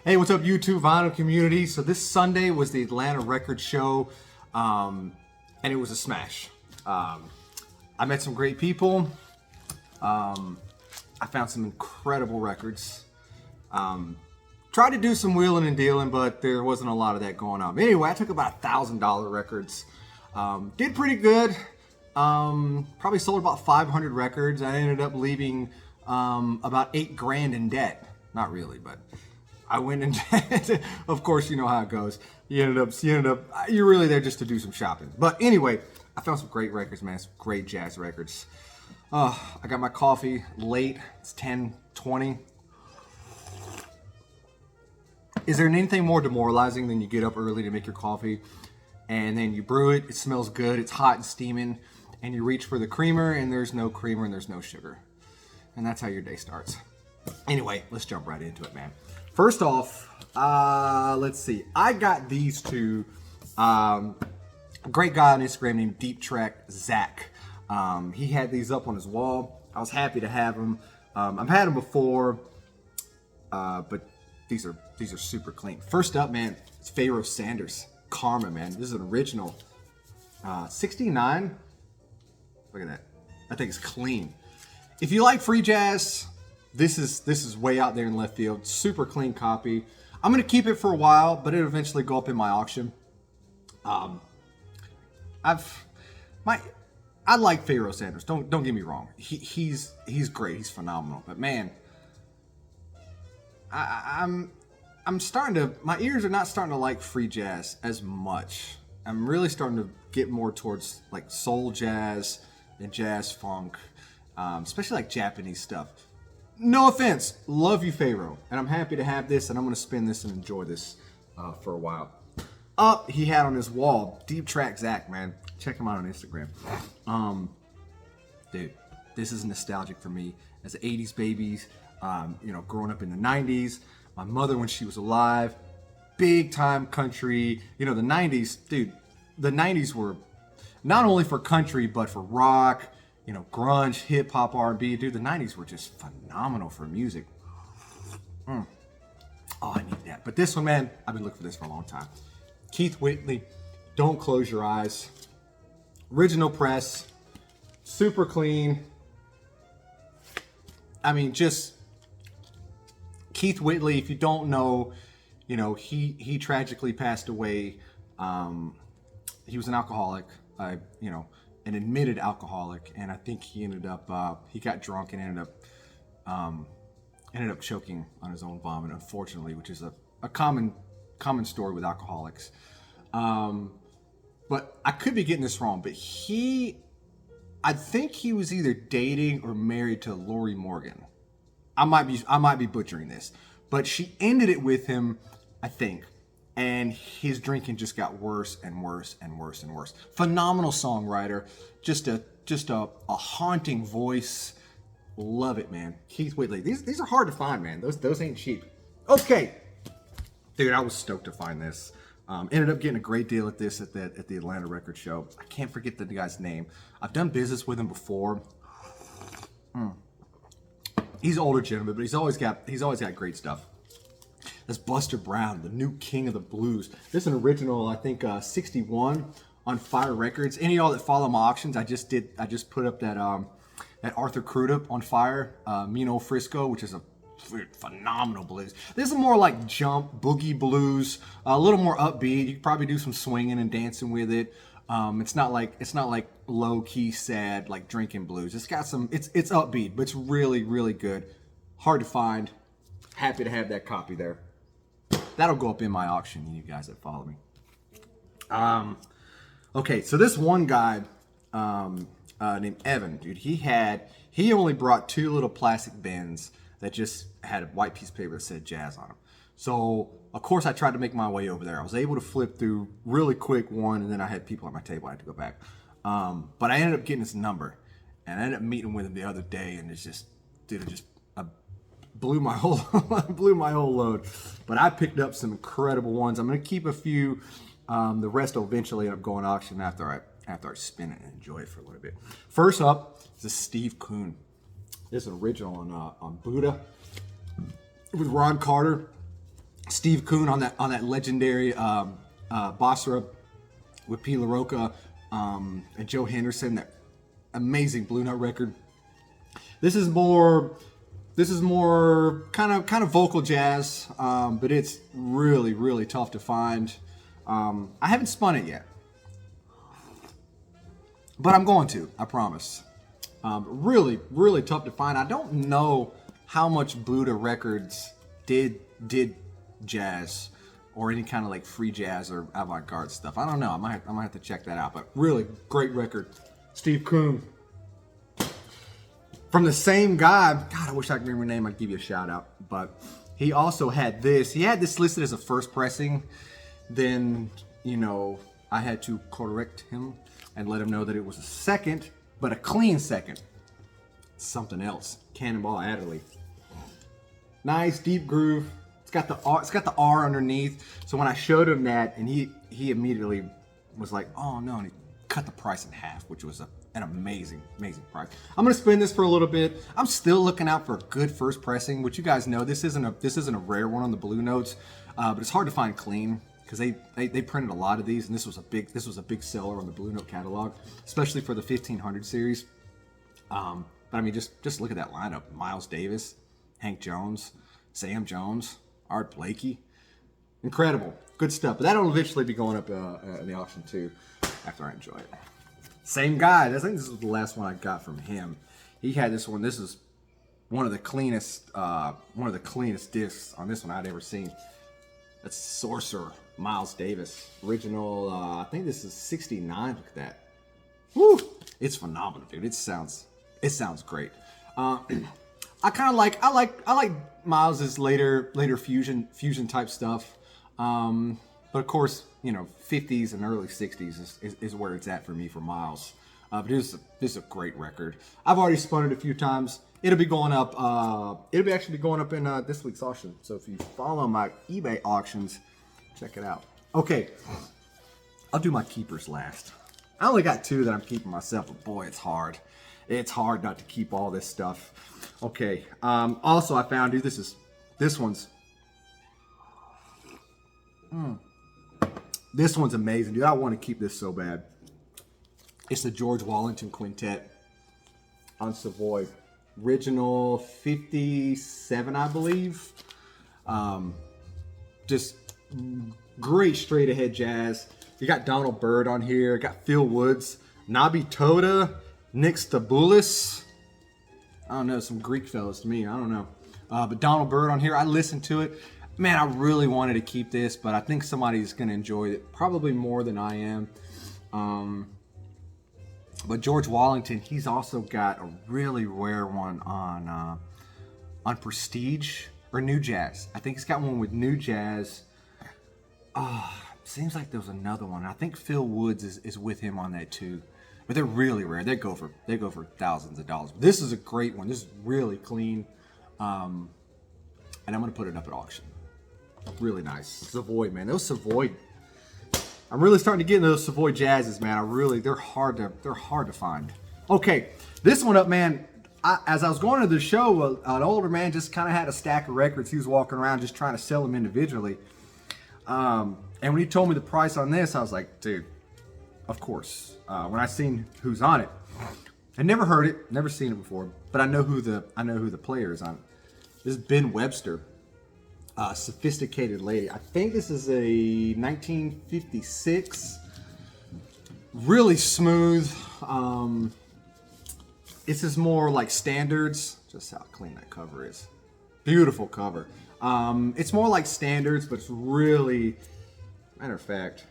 Hey, what's up, YouTube vinyl community? So this Sunday was the Atlanta record show, and it was a smash. I met some great people. I found some incredible records. Tried to do some wheeling and dealing, but there wasn't a lot of that going on. Anyway, I took about $1,000 records. Did pretty good. Probably sold about 500 records. I ended up leaving about $8,000 in debt. Not really, but I went in debt. Of course, you know how it goes. You're really there just to do some shopping. But anyway, I found some great records, man. Some great jazz records. I got my coffee late. It's 10:20. Is there anything more demoralizing than you get up early to make your coffee and then you brew it, it smells good, it's hot and steaming, and you reach for the creamer and there's no creamer and there's no sugar. And that's how your day starts. Anyway, let's jump right into it, man. First off, let's see. I got these two. A great guy on Instagram named Deep Track Zach. He had these up on his wall. I was happy to have them. I've had them before, but these are super clean. First up, man, it's Pharoah Sanders Karma, man. This is an original. 69. Look at that. That thing's clean. If you like free jazz, this is way out there in left field. Super clean copy. I'm gonna keep it for a while, but it'll eventually go up in my auction. I like Pharoah Sanders. Don't get me wrong. He's great. He's phenomenal. But man, I'm starting to. My ears are not starting to like free jazz as much. I'm really starting to get more towards like soul jazz and jazz funk, especially like Japanese stuff. No offense, love you, Pharoah, and I'm happy to have this, and I'm gonna spin this and enjoy this for a while. Up, he had on his wall, Deep Track Zach, man. Check him out on Instagram. Dude, this is nostalgic for me as an 80s baby, growing up in the 90s. My mother, when she was alive, big time country. The 90s, dude, the 90s were not only for country, but for rock, grunge, hip hop, R&B. Dude, the 90s were just phenomenal for music. Oh, I need that. But this one, man, I've been looking for this for a long time. Keith Whitley, Don't Close Your Eyes. Original press, super clean. I mean, just Keith Whitley, if you don't know, he tragically passed away. He was an alcoholic, an admitted alcoholic, and I think he ended up he got drunk and ended up choking on his own vomit, unfortunately, which is a common story with alcoholics. But I could be getting this wrong, but I think he was either dating or married to Lori Morgan. I might be butchering this, but she ended it with him, I think, and his drinking just got worse and worse and worse and worse. Phenomenal songwriter, just a haunting voice. Love it, man. Keith Whitley. These are hard to find, man. Those ain't cheap. Okay, dude, I was stoked to find this. Ended up getting a great deal at this at the Atlanta record show. I can't forget the guy's name. I've done business with him before. He's an older gentleman, but he's always got great stuff. That's Buster Brown, the new king of the blues. This is an original, I think, 61 on Fire Records. Any of y'all that follow my auctions, I just put up that Arthur Crudup on Fire, Mino Frisco, which is a phenomenal blues. This is more like jump boogie blues, a little more upbeat. You could probably do some swinging and dancing with it. It's not like low key sad like drinking blues. It's got some. It's upbeat, but it's really really good. Hard to find. Happy to have that copy there. That'll go up in my auction. You guys that follow me. Okay, so this one guy named Evan, dude, he only brought two little plastic bins that just had a white piece of paper that said jazz on them. So, of course, I tried to make my way over there. I was able to flip through really quick one, and then I had people at my table. I had to go back. But I ended up getting his number, and I ended up meeting with him the other day, and it just blew my whole load. But I picked up some incredible ones. I'm going to keep a few. The rest will eventually end up going auction after I spin it and enjoy it for a little bit. First up is a Steve Kuhn. This is an original on Buddha with Ron Carter. Steve Kuhn on that legendary Basra with P. LaRocca and Joe Henderson, that amazing Blue Note record. This is more kind of vocal jazz, but it's really tough to find. I haven't spun it yet, but I'm going to, I promise. Really tough to find. I don't know how much Buddha Records did jazz or any kind of like free jazz or avant-garde stuff. I don't know. I might have to check that out. But really great record. Steve Kuhn. From the same guy. God, I wish I could remember your name. I'd give you a shout out. But he also had this. He had this listed as a first pressing. Then, you know, I had to correct him and let him know that it was a second, but a clean second. Something else. Cannonball Adderley. Nice deep groove. It's got the R underneath. So when I showed him that, and he immediately was like, "Oh no!" And he cut the price in half, which was an amazing price. I'm gonna spin this for a little bit. I'm still looking out for a good first pressing, which you guys know this isn't a rare one on the Blue Notes, but it's hard to find clean because they printed a lot of these, and this was a big seller on the Blue Note catalog, especially for the 1500 series. But I mean, just look at that lineup: Miles Davis, Hank Jones, Sam Jones, Art Blakey. Incredible. Good stuff. But that'll eventually be going up in the auction too after I enjoy it. Same guy. I think this is the last one I got from him. He had this one. This is one of the cleanest discs on this one I'd ever seen. That's Sorcerer, Miles Davis. Original, I think this is 69. Look at that. Woo! It's phenomenal, dude. It sounds great. I kind of like Miles's later fusion type stuff, but of course, you know, 50s and early 60s is where it's at for me for Miles. But this is a great record. I've already spun it a few times. It'll be going up. It'll actually be going up in this week's auction. So if you follow my eBay auctions, check it out. Okay, I'll do my keepers last. I only got 2 that I'm keeping myself, but boy, it's hard. It's hard not to keep all this stuff. Okay. Also, I found, dude, this one's amazing, dude. I want to keep this so bad. It's the George Wallington Quintet on Savoy, original 57, I believe. Just great straight ahead jazz. You got Donald Byrd on here. Got Phil Woods, Nabi Toda, Nick Staboulis. I don't know, some Greek fellas to me. I don't know. But Donald Byrd on here. I listened to it. Man, I really wanted to keep this, but I think somebody's going to enjoy it probably more than I am. But George Wallington, he's also got a really rare one on Prestige or New Jazz. I think he's got one with New Jazz. Seems like there was another one. I think Phil Woods is with him on that too. But they're really rare. They go for thousands of dollars. This is a great one. This is really clean, and I'm gonna put it up at auction. Really nice. Savoy, man. Those Savoy. I'm really starting to get into those Savoy jazzes, man. They're hard to find. Okay, this one up, man. As I was going to the show, an older man just kind of had a stack of records. He was walking around just trying to sell them individually. And when he told me the price on this, I was like, dude, of course. When I seen who's on it, I never heard it, never seen it before, but I know who the player is on it. This is Ben Webster, Sophisticated Lady. I think this is a 1956. Really smooth. This is more like standards. Just how clean that cover is. Beautiful cover. It's more like standards, but it's really, matter of fact,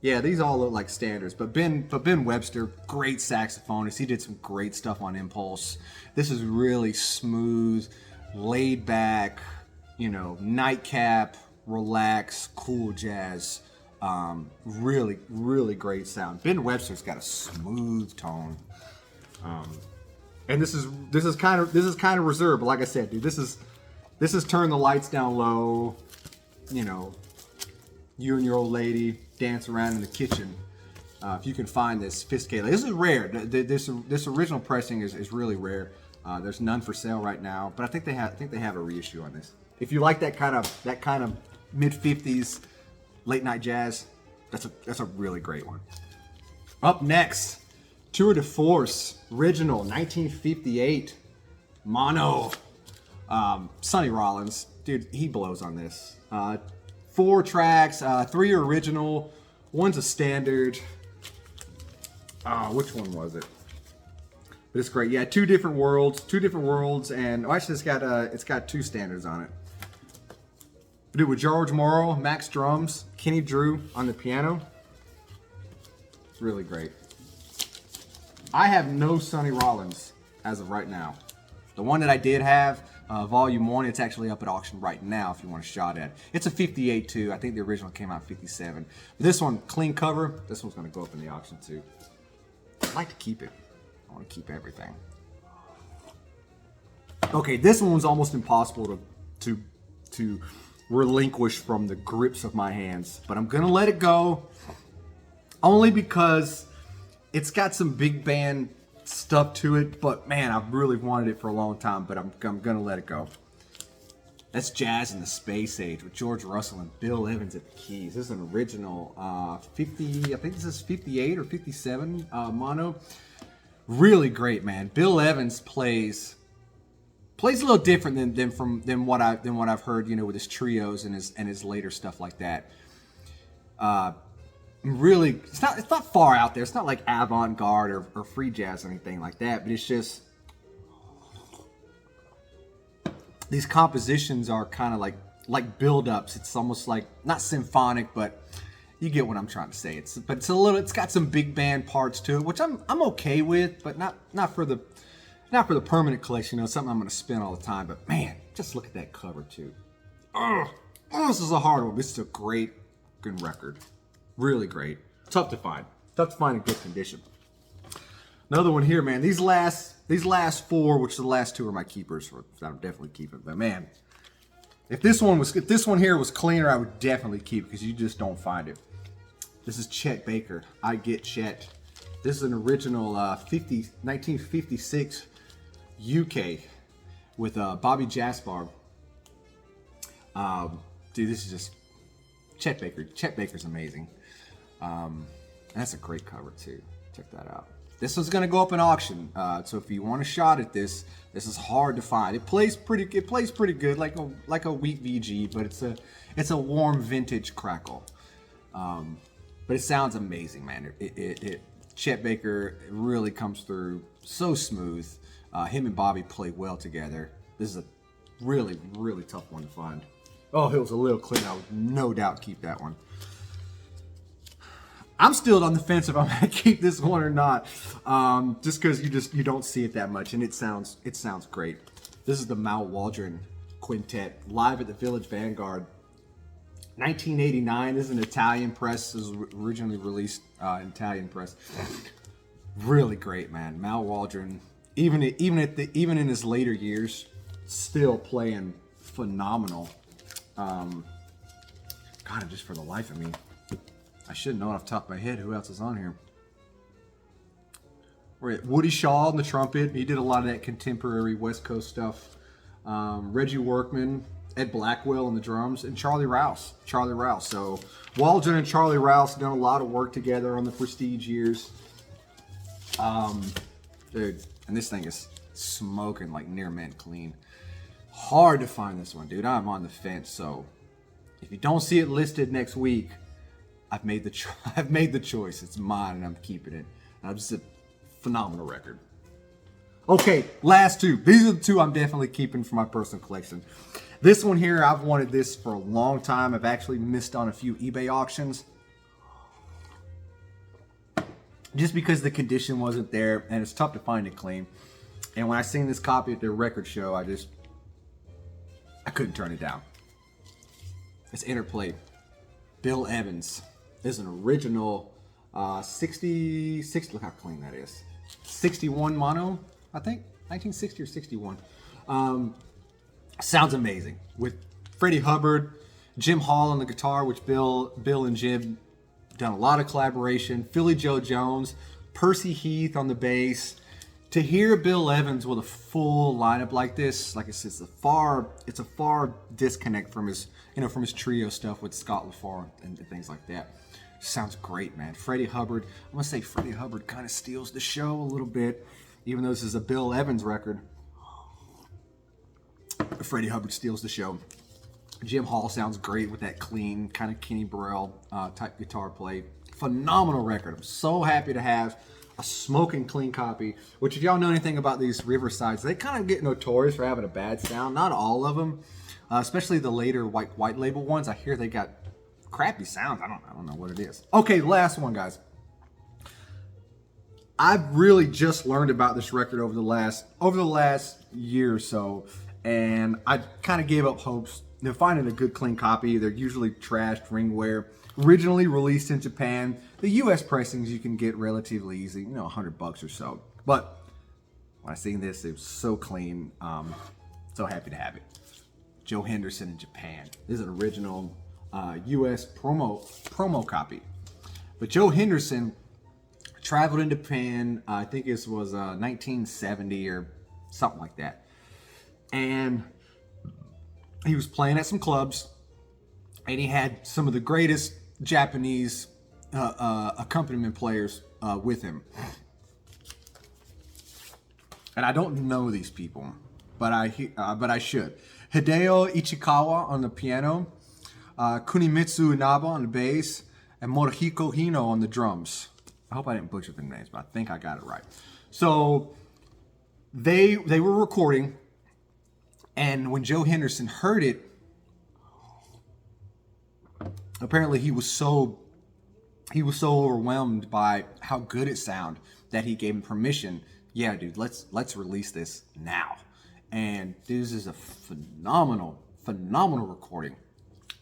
yeah, these all look like standards. But Ben Webster, great saxophonist. He did some great stuff on Impulse. This is really smooth, laid back, you know, nightcap, relax, cool jazz. Really great sound. Ben Webster's got a smooth tone. And this is kind of reserved, but like I said, dude, this is turn the lights down low, you know, you and your old lady dance around in the kitchen. If you can find this Sophisticated Lady. This is rare. This original pressing is really rare. There's none for sale right now, but I think they have a reissue on this. if you like that kind of mid-50s late night jazz, that's a really great one. Up next, Tour de Force, original 1958, mono. Sonny Rollins, dude, he blows on this. 4 tracks, 3 are original, 1's a standard. Which one was it? But it's great. Yeah, two different worlds, and actually it's got 2 standards on it. Dude, with George Morrow, Max drums, Kenny Drew on the piano. It's really great. I have no Sonny Rollins as of right now. The one that I did have, Volume 1, it's actually up at auction right now if you want a shot at it. It's a 58 too. I think the original came out 57. But this one, clean cover, this one's going to go up in the auction too. I'd like to keep it. I want to keep everything. Okay, this one was almost impossible to relinquish from the grips of my hands, but I'm going to let it go only because it's got some big band stuff to it, but man, I've really wanted it for a long time, but I'm gonna let it go. That's Jazz in the Space Age with George Russell and Bill Evans at the keys. This is an original 50, I think this is 58 or 57 mono. Really great, man. Bill Evans plays a little different than what I've heard, you know, with his trios and his later stuff like that. Really, it's not far out there. It's not like avant-garde or free jazz or anything like that, but it's just these compositions are kind of like build-ups. It's almost like not symphonic, but you get what I'm trying to say. It's got some big band parts to it, which I'm okay with, but not for the permanent collection. You know, something I'm going to spin all the time. But man, just look at that cover too. Oh, this is a hard one. This is a great good record. Really great. Tough to find in good condition. Another one here, man. These last 4, which the last 2 are my keepers, I'm definitely keeping. But man, if this one here was cleaner, I would definitely keep it because you just don't find it. This is Chet Baker. I Get Chet. This is an original 1956 UK with Bobby Jasper. Dude, this is just Chet Baker. Chet Baker's amazing. And that's a great cover too. Check that out. This one's gonna go up in auction. So if you want a shot at this is hard to find. It plays pretty good, like a Wheat VG, but it's a warm vintage crackle. But it sounds amazing, man. Chet Baker really comes through so smooth. Him and Bobby play well together. This is a really, really tough one to find. Oh, if it was a little clean, I would no doubt keep that one. I'm still on the fence if I'm gonna keep this one or not, just because you don't see it that much, and it sounds great. This is the Mal Waldron Quintet live at the Village Vanguard, 1989. This is an Italian press. This was originally released in Italian press. Really great, man. Mal Waldron, even in his later years, still playing phenomenal. God, just for the life of me, I should know off the top of my head who else is on here. We're at Woody Shaw on the trumpet. He did a lot of that contemporary West Coast stuff. Reggie Workman, Ed Blackwell on the drums, and Charlie Rouse. So Waldron and Charlie Rouse done a lot of work together on the Prestige years. Dude, and this thing is smoking like near mint clean. Hard to find this one, dude. I'm on the fence. So if you don't see it listed next week, I've made the choice. It's mine, and I'm keeping it. It's a phenomenal record. Okay, last 2. These are the 2 I'm definitely keeping for my personal collection. This one here, I've wanted this for a long time. I've actually missed on a few eBay auctions just because the condition wasn't there, and it's tough to find it clean. And when I seen this copy at their record show, I couldn't turn it down. It's Interplay. Bill Evans. This is an original 66. Look how clean that is. 61 mono, I think. 1960 or 61. Sounds amazing. With Freddie Hubbard, Jim Hall on the guitar, which Bill and Jim done a lot of collaboration. Philly Joe Jones, Percy Heath on the bass. to hear Bill Evans with a full lineup like this, like I said, it's a far disconnect from his, from his trio stuff with Scott LaFar and things like that. Sounds great, man. Freddie Hubbard, I'm gonna say Freddie Hubbard kind of steals the show a little bit, even though this is a Bill Evans record. Freddie Hubbard steals the show. Jim Hall sounds great with that clean kind of Kenny Burrell type guitar play. Phenomenal record. I'm so happy to have a smoking clean copy, which if y'all know anything about these Riversides, they kind of get notorious for having a bad sound. Not all of them, especially the later white label ones. I hear they got crappy sounds. I don't know what it is. Okay, last one, guys. I've really just learned about this record over the last year or so, and I kind of gave up hopes. They're finding a good clean copy. They're usually trashed ringware. Originally released in Japan, the U.S. pressings you can get relatively easy, $100 or so. But when I seen this, it was so clean. So happy to have it. Joe Henderson in Japan. This is an original U.S. promo copy. But Joe Henderson traveled in Japan. I think this was 1970 or something like that, and he was playing at some clubs, and he had some of the greatest Japanese accompaniment players with him. And I don't know these people, but I should. Hideo Ichikawa on the piano, Kunimitsu Inaba on the bass, and Morihiko Hino on the drums. I hope I didn't butcher the names, but I think I got it right. So they were recording, and when Joe Henderson heard it, apparently he was so overwhelmed by how good it sounded that he gave him permission. Yeah, dude, let's release this now. And this is a phenomenal recording.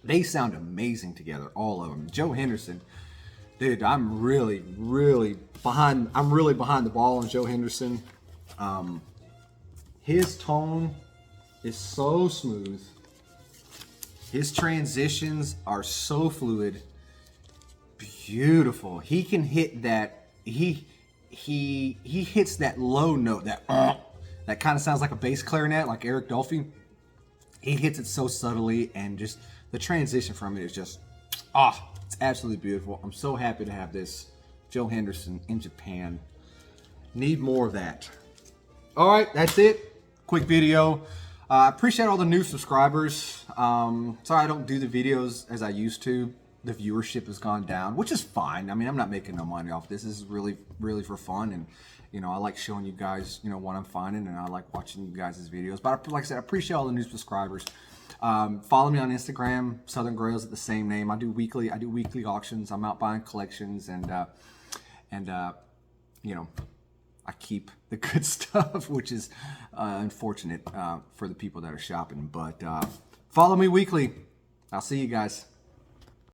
They sound amazing together, all of them. Joe Henderson, dude, I'm really behind the ball on Joe Henderson. His tone is so smooth. His transitions are so fluid. Beautiful. He can hit that. He hits that low note, that kind of sounds like a bass clarinet, like Eric Dolphy. He hits it so subtly, and just the transition from it is just, it's absolutely beautiful. I'm so happy to have this. Joe Henderson in Japan. Need more of that. All right, that's it. Quick video. I appreciate all the new subscribers. Sorry I don't do the videos as I used to. The viewership has gone down, which is fine. I mean, I'm not making no money off this. This is really for fun, and I like showing you guys, what I'm finding, and I like watching you guys' videos. But like I said, I appreciate all the new subscribers. Follow me on Instagram, Southern Grails at the same name. I do weekly auctions. I'm out buying collections, and I keep the good stuff, which is unfortunate for the people that are shopping. But follow me weekly. I'll see you guys.